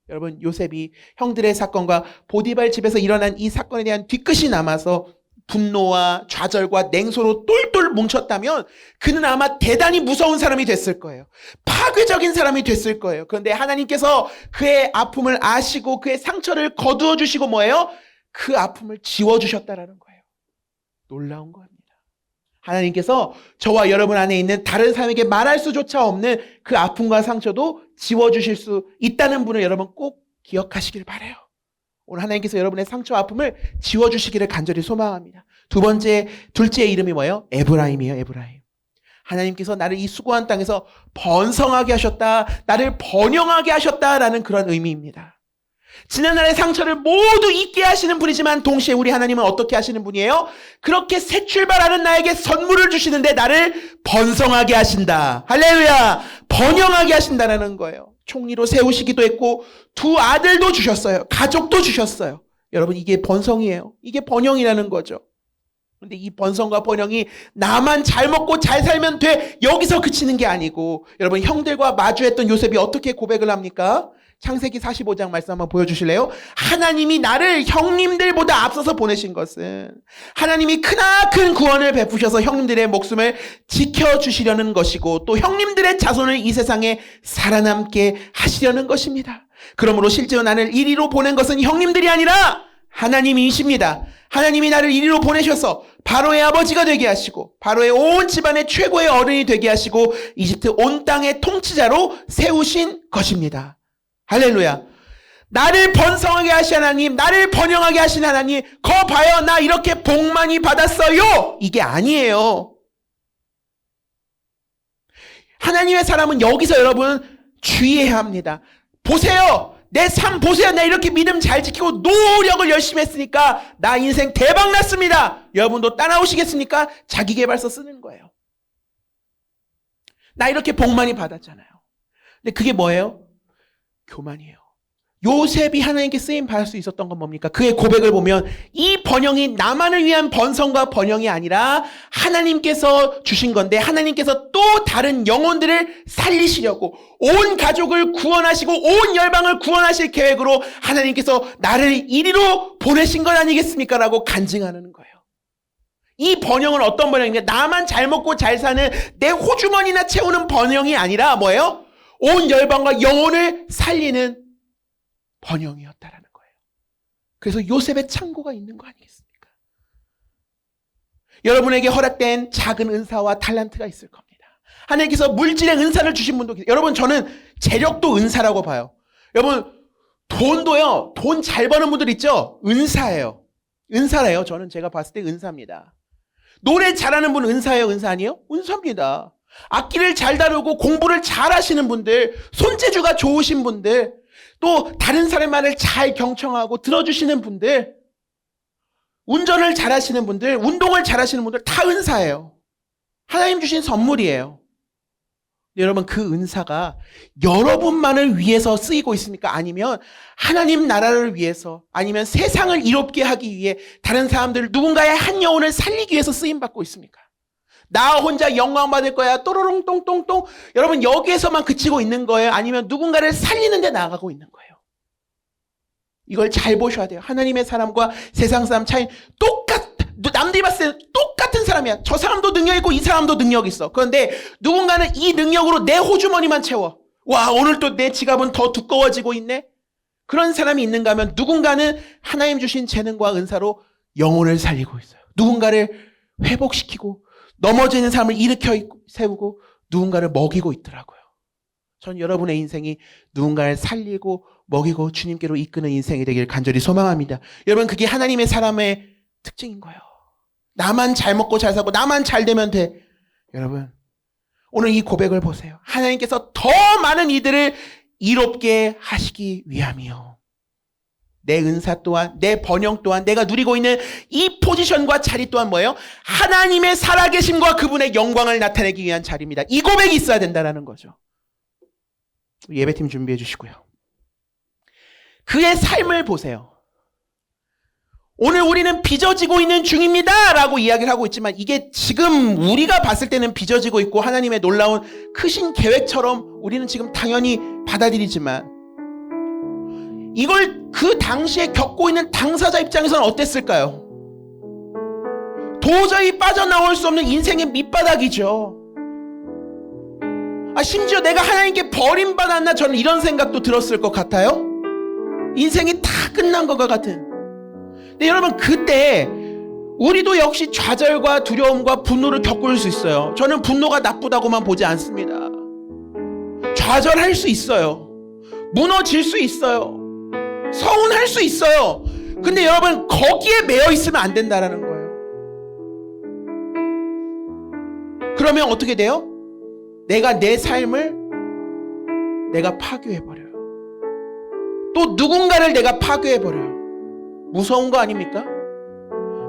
여러분 요셉이 형들의 사건과 보디발 집에서 일어난 이 사건에 대한 뒤끝이 남아서 분노와 좌절과 냉소로 똘똘 뭉쳤다면 그는 아마 대단히 무서운 사람이 됐을 거예요. 파괴적인 사람이 됐을 거예요. 그런데 하나님께서 그의 아픔을 아시고 그의 상처를 거두어 주시고 뭐예요? 그 아픔을 지워주셨다라는 거예요. 놀라운 겁니다. 하나님께서 저와 여러분 안에 있는 다른 사람에게 말할 수조차 없는 그 아픔과 상처도 지워주실 수 있다는 분을 여러분 꼭 기억하시길 바라요. 오늘 하나님께서 여러분의 상처와 아픔을 지워주시기를 간절히 소망합니다. 둘째 이름이 뭐예요? 에브라임이에요. 에브라임. 하나님께서 나를 이 수고한 땅에서 번성하게 하셨다. 나를 번영하게 하셨다라는 그런 의미입니다. 지난날의 상처를 모두 잊게 하시는 분이지만 동시에 우리 하나님은 어떻게 하시는 분이에요? 그렇게 새 출발하는 나에게 선물을 주시는데 나를 번성하게 하신다. 할렐루야! 번영하게 하신다는 거예요. 총리로 세우시기도 했고 두 아들도 주셨어요. 가족도 주셨어요. 여러분 이게 번성이에요. 이게 번영이라는 거죠. 그런데 이 번성과 번영이 나만 잘 먹고 잘 살면 돼. 여기서 그치는 게 아니고 여러분 형들과 마주했던 요셉이 어떻게 고백을 합니까? 창세기 45장 말씀 한번 보여주실래요? 하나님이 나를 형님들보다 앞서서 보내신 것은 하나님이 크나큰 구원을 베푸셔서 형님들의 목숨을 지켜주시려는 것이고 또 형님들의 자손을 이 세상에 살아남게 하시려는 것입니다. 그러므로 실제로 나를 이리로 보낸 것은 형님들이 아니라 하나님이십니다. 하나님이 나를 이리로 보내셔서 바로의 아버지가 되게 하시고 바로의 온 집안의 최고의 어른이 되게 하시고 이집트 온 땅의 통치자로 세우신 것입니다. 할렐루야. 나를 번성하게 하신 하나님, 나를 번영하게 하신 하나님, 거 봐요. 나 이렇게 복 많이 받았어요. 이게 아니에요. 하나님의 사람은 여기서 여러분 주의해야 합니다. 보세요. 내 삶 보세요. 나 이렇게 믿음 잘 지키고 노력을 열심히 했으니까 나 인생 대박 났습니다. 여러분도 따라오시겠습니까? 자기계발서 쓰는 거예요. 나 이렇게 복 많이 받았잖아요. 근데 그게 뭐예요? 교만이에요. 요셉이 하나님께 쓰임 받을 수 있었던 건 뭡니까? 그의 고백을 보면 이 번영이 나만을 위한 번성과 번영이 아니라 하나님께서 주신 건데 하나님께서 또 다른 영혼들을 살리시려고 온 가족을 구원하시고 온 열방을 구원하실 계획으로 하나님께서 나를 이리로 보내신 것 아니겠습니까? 라고 간증하는 거예요. 이 번영은 어떤 번영인가? 나만 잘 먹고 잘 사는 내 호주머니나 채우는 번영이 아니라 뭐예요? 온 열방과 영혼을 살리는 번영이었다라는 거예요. 그래서 요셉의 창고가 있는 거 아니겠습니까? 여러분에게 허락된 작은 은사와 탤런트가 있을 겁니다. 하나님께서 물질의 은사를 주신 분도 계세요. 여러분 저는 재력도 은사라고 봐요. 여러분 돈도요. 돈 잘 버는 분들 있죠? 은사예요. 은사래요. 저는 제가 봤을 때 은사입니다. 노래 잘하는 분 은사예요? 은사 아니에요? 은사입니다. 악기를 잘 다루고 공부를 잘 하시는 분들, 손재주가 좋으신 분들, 또 다른 사람의 말을 잘 경청하고 들어주시는 분들, 운전을 잘 하시는 분들, 운동을 잘 하시는 분들 다 은사예요. 하나님 주신 선물이에요. 여러분 그 은사가 여러분만을 위해서 쓰이고 있습니까? 아니면 하나님 나라를 위해서 아니면 세상을 이롭게 하기 위해 다른 사람들 누군가의 한 영혼을 살리기 위해서 쓰임받고 있습니까? 나 혼자 영광 받을 거야 또로롱 똥똥똥 여러분 여기에서만 그치고 있는 거예요? 아니면 누군가를 살리는 데 나아가고 있는 거예요? 이걸 잘 보셔야 돼요. 하나님의 사람과 세상 사람 차이 남들이 봤을 때 똑같은 사람이야. 저 사람도 능력 있고 이 사람도 능력 있어. 그런데 누군가는 이 능력으로 내 호주머니만 채워. 와 오늘 또 내 지갑은 더 두꺼워지고 있네. 그런 사람이 있는가 하면 누군가는 하나님 주신 재능과 은사로 영혼을 살리고 있어요. 누군가를 회복시키고 넘어지는 사람을 일으켜 세우고 누군가를 먹이고 있더라고요. 전 여러분의 인생이 누군가를 살리고 먹이고 주님께로 이끄는 인생이 되길 간절히 소망합니다. 여러분, 그게 하나님의 사람의 특징인 거예요. 나만 잘 먹고 잘 사고 나만 잘 되면 돼. 여러분, 오늘 이 고백을 보세요. 하나님께서 더 많은 이들을 이롭게 하시기 위함이요. 내 은사 또한, 내 번영 또한, 내가 누리고 있는 이 포지션과 자리 또한 뭐예요? 하나님의 살아계심과 그분의 영광을 나타내기 위한 자리입니다. 이 고백이 있어야 된다는 거죠. 예배팀 준비해 주시고요. 그의 삶을 보세요. 오늘 우리는 빚어지고 있는 중입니다 라고 이야기를 하고 있지만, 이게 지금 우리가 봤을 때는 빚어지고 있고 하나님의 놀라운 크신 계획처럼 우리는 지금 당연히 받아들이지만, 이걸 그 당시에 겪고 있는 당사자 입장에서는 어땠을까요? 도저히 빠져나올 수 없는 인생의 밑바닥이죠. 심지어 내가 하나님께 버림받았나, 저는 이런 생각도 들었을 것 같아요. 인생이 다 끝난 것과 같은. 근데 여러분, 그때 우리도 역시 좌절과 두려움과 분노를 겪을 수 있어요. 저는 분노가 나쁘다고만 보지 않습니다. 좌절할 수 있어요. 무너질 수 있어요. 서운할 수 있어요. 근데 여러분, 거기에 매여 있으면 안 된다라는 거예요. 그러면 어떻게 돼요? 내가 내 삶을 내가 파괴해버려요. 또 누군가를 내가 파괴해버려요. 무서운 거 아닙니까?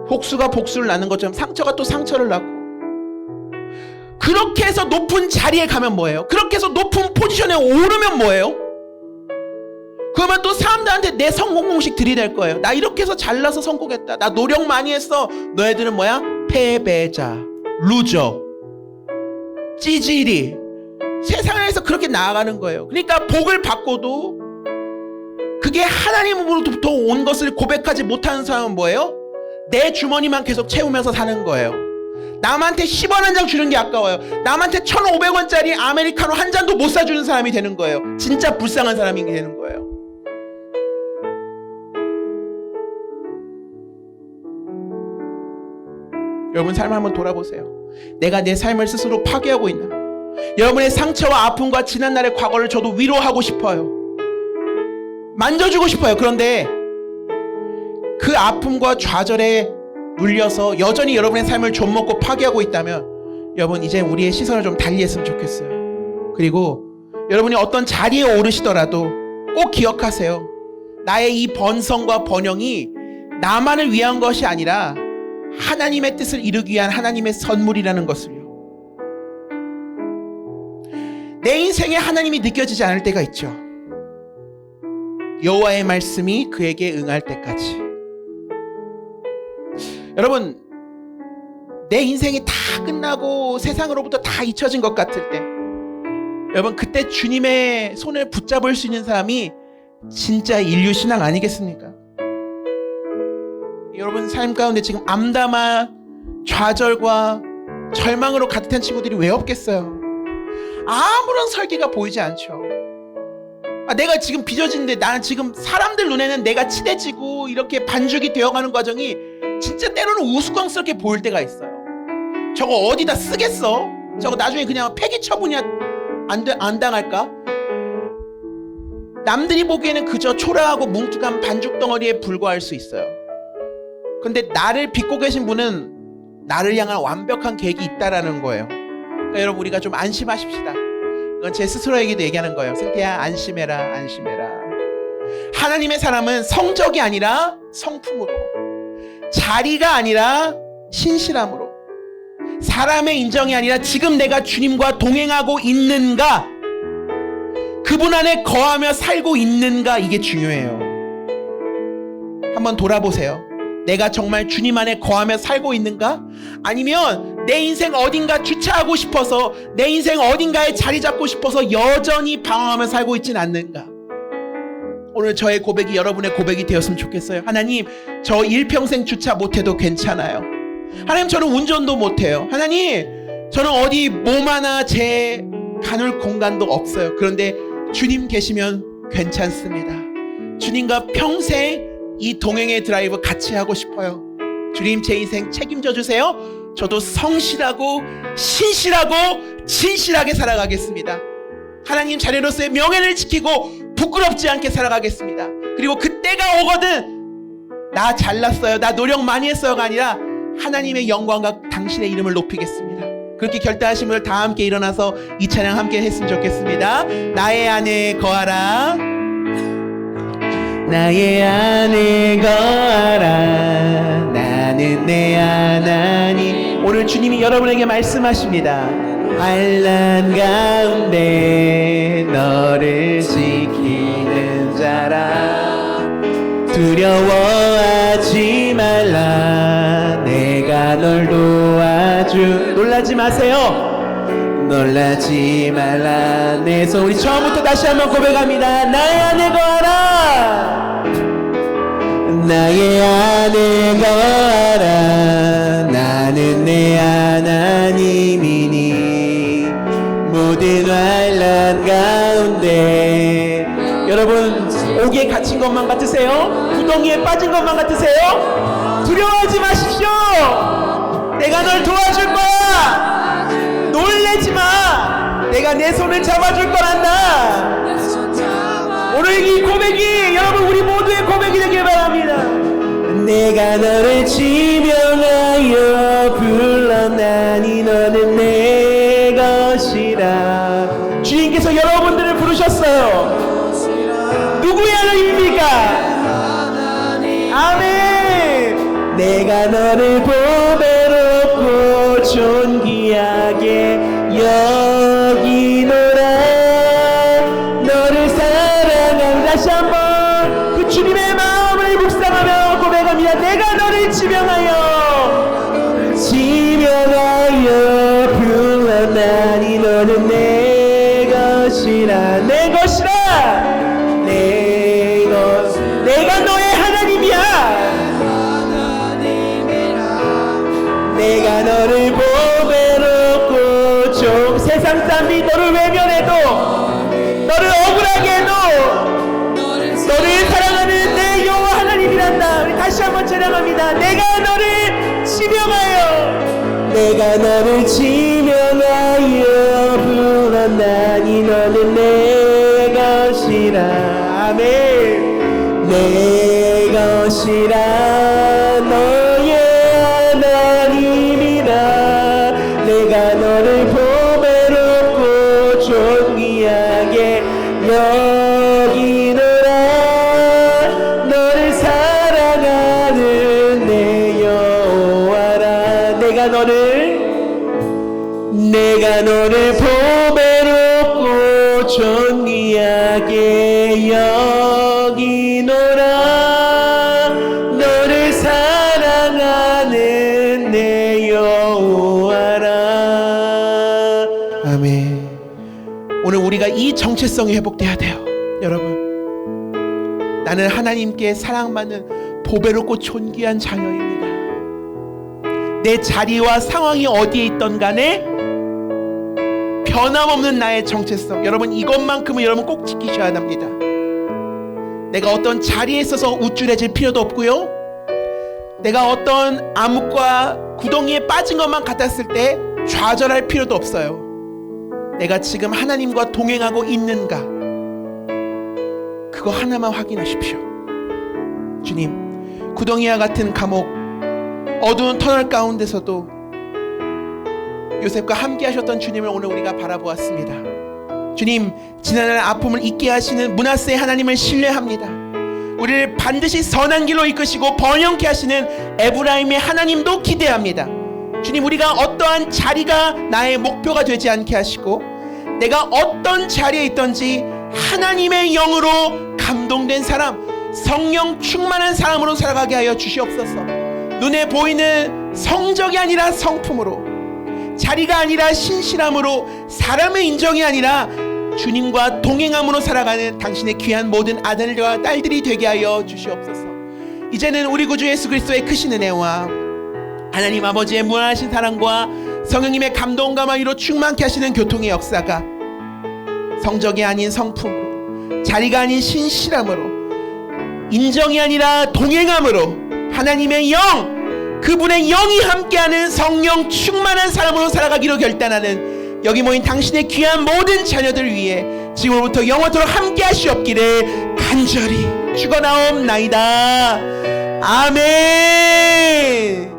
복수가 복수를 낳는 것처럼 상처가 또 상처를 낳고, 그렇게 해서 높은 자리에 가면 뭐예요? 그렇게 해서 높은 포지션에 오르면 뭐예요? 그러면 또 사람들한테 내 성공 공식 들이댈 거예요. 나 이렇게 해서 잘나서 성공했다. 나 노력 많이 했어. 너희들은 뭐야? 패배자, 루저, 찌질이. 세상에서 그렇게 나아가는 거예요. 그러니까 복을 받고도 그게 하나님으로부터 온 것을 고백하지 못하는 사람은 뭐예요? 내 주머니만 계속 채우면서 사는 거예요. 남한테 10원 한 장 주는 게 아까워요. 남한테 1,500원짜리 아메리카노 한 잔도 못 사주는 사람이 되는 거예요. 진짜 불쌍한 사람이 되는 거예요. 여러분, 삶을 한번 돌아보세요. 내가 내 삶을 스스로 파괴하고 있나? 여러분의 상처와 아픔과 지난날의 과거를 저도 위로하고 싶어요. 만져주고 싶어요. 그런데 그 아픔과 좌절에 물려서 여전히 여러분의 삶을 좀먹고 파괴하고 있다면, 여러분, 이제 우리의 시선을 좀 달리 했으면 좋겠어요. 그리고 여러분이 어떤 자리에 오르시더라도 꼭 기억하세요. 나의 이 번성과 번영이 나만을 위한 것이 아니라 하나님의 뜻을 이루기 위한 하나님의 선물이라는 것을요. 내 인생에 하나님이 느껴지지 않을 때가 있죠. 여호와의 말씀이 그에게 응할 때까지. 여러분, 내 인생이 다 끝나고 세상으로부터 다 잊혀진 것 같을 때, 여러분, 그때 주님의 손을 붙잡을 수 있는 사람이 진짜 인류 신앙 아니겠습니까? 여러분 삶 가운데 지금 암담한 좌절과 절망으로 가득 찬 친구들이 왜 없겠어요? 아무런 설계가 보이지 않죠. 내가 지금 빚어진데, 나는 지금 사람들 눈에는 내가 치대지고 이렇게 반죽이 되어가는 과정이 진짜 때로는 우스꽝스럽게 보일 때가 있어요. 저거 어디다 쓰겠어? 저거 나중에 그냥 폐기 처분이 안 당할까? 남들이 보기에는 그저 초라하고 뭉툭한 반죽 덩어리에 불과할 수 있어요. 근데 나를 빚고 계신 분은 나를 향한 완벽한 계획이 있다라는 거예요. 그러니까 여러분, 우리가 좀 안심하십시다. 이건 제 스스로에게도 얘기하는 거예요. 승태야, 안심해라, 안심해라. 하나님의 사람은 성적이 아니라 성품으로, 자리가 아니라 신실함으로, 사람의 인정이 아니라 지금 내가 주님과 동행하고 있는가, 그분 안에 거하며 살고 있는가, 이게 중요해요. 한번 돌아보세요. 내가 정말 주님 안에 거하며 살고 있는가? 아니면 내 인생 어딘가 주차하고 싶어서, 내 인생 어딘가에 자리 잡고 싶어서 여전히 방황하며 살고 있진 않는가? 오늘 저의 고백이 여러분의 고백이 되었으면 좋겠어요. 하나님, 저 일평생 주차 못해도 괜찮아요. 하나님, 저는 운전도 못해요. 하나님, 저는 어디 몸 하나 제 가눌 공간도 없어요. 그런데 주님 계시면 괜찮습니다. 주님과 평생 이 동행의 드라이브 같이 하고 싶어요. 주님, 제 인생 책임져 주세요. 저도 성실하고 신실하고 진실하게 살아가겠습니다. 하나님 자녀로서의 명예를 지키고 부끄럽지 않게 살아가겠습니다. 그리고 그때가 오거든 나 잘났어요, 나 노력 많이 했어요가 아니라 하나님의 영광과 당신의 이름을 높이겠습니다. 그렇게 결단하신 분들 다 함께 일어나서 이 찬양 함께 했으면 좋겠습니다. 나의 안에 거하라, 나의 안에 거하라, 나는 내 하나님. 오늘 주님이 여러분에게 말씀하십니다. 환난 가운데 너를 지키는 자라, 두려워하지 말라, 내가 널 도와주. 놀라지 마세요. 놀라지 말라 내 손. 우리 처음부터 다시 한번 고백합니다. 나의 안에 거하라, 나의 안에 거하라, 나는 내 하나님이니 모든 환난 가운데. 여러분 옥에 갇힌 것만 같으세요? 구덩이에 빠진 것만 같으세요? 두려워하지 마십시오. 내가 널 도와줄 거야. 놀래지 마. 내가 내 손을 잡아줄 거란다. 오늘 이 고백이 여러분 우리 모두의 고백이 되길 바랍니다. 내가 너를 지명하여 불러나니 너는 내 것이라. 주님께서 여러분들을 부르셨어요. 누구의 하나님입니까? 아멘. 내가 너를 보배롭고 존귀하게 여기노라, 너를 사랑한. 다시 한번 그 주님의 마음을 묵상하며 고백합니다. 내가 너를 지명하여 불러나니 너는 내 것이라, 내 것이라. 내가 너의 하나님이야. 내가 너를 보배롭고 세상 사람들이 너를 외면해도, 너를 억울하게 해도 너를 사랑하는 내 여호와 하나님이란다. 우리 다시 한번 찬양합니다. 내가 너를 지명하여, 내가 너를 지명하여 불러나니 너는 내 것이라. 아멘. 내 것이라, 너의 하나님이라. 내가 너를 보배롭고 존귀하게 여기노라, 너를 사랑하는 내 여호와라. 내가 너를 보배롭고 존귀하게 여기노라, 너를 사랑하는 내 여호와라. 아멘. 오늘 우리가 이 정체성이 회복돼야 돼요. 여러분, 나는 하나님께 사랑받는 보배롭고 존귀한 자녀입니다. 내 자리와 상황이 어디에 있던 간에 변함없는 나의 정체성, 여러분 이것만큼은 여러분 꼭 지키셔야 합니다. 내가 어떤 자리에 있어서 우쭐해질 필요도 없고요, 내가 어떤 암흑과 구덩이에 빠진 것만 같았을 때 좌절할 필요도 없어요. 내가 지금 하나님과 동행하고 있는가, 그거 하나만 확인하십시오. 주님, 구덩이와 같은 감옥, 어두운 터널 가운데서도 요셉과 함께 하셨던 주님을 오늘 우리가 바라보았습니다. 주님, 지난날 아픔을 잊게 하시는 므낫세의 하나님을 신뢰합니다. 우리를 반드시 선한 길로 이끄시고 번영케 하시는 에브라임의 하나님도 기대합니다. 주님, 우리가 어떠한 자리가 나의 목표가 되지 않게 하시고, 내가 어떤 자리에 있든지 하나님의 영으로 감동된 사람, 성령 충만한 사람으로 살아가게 하여 주시옵소서. 눈에 보이는 성적이 아니라 성품으로, 자리가 아니라 신실함으로, 사람의 인정이 아니라 주님과 동행함으로 살아가는 당신의 귀한 모든 아들과 딸들이 되게 하여 주시옵소서. 이제는 우리 구주 예수 그리스도의 크신 은혜와 하나님 아버지의 무한하신 사랑과 성령님의 감동과 마위로 충만케 하시는 교통의 역사가 성적이 아닌 성품으로, 자리가 아닌 신실함으로, 인정이 아니라 동행함으로, 하나님의 영, 그분의 영이 함께하는 성령 충만한 사람으로 살아가기로 결단하는 여기 모인 당신의 귀한 모든 자녀들 위해 지금부터 영원토록 함께 하시옵기를 간절히 축원하옵나이다. 아멘.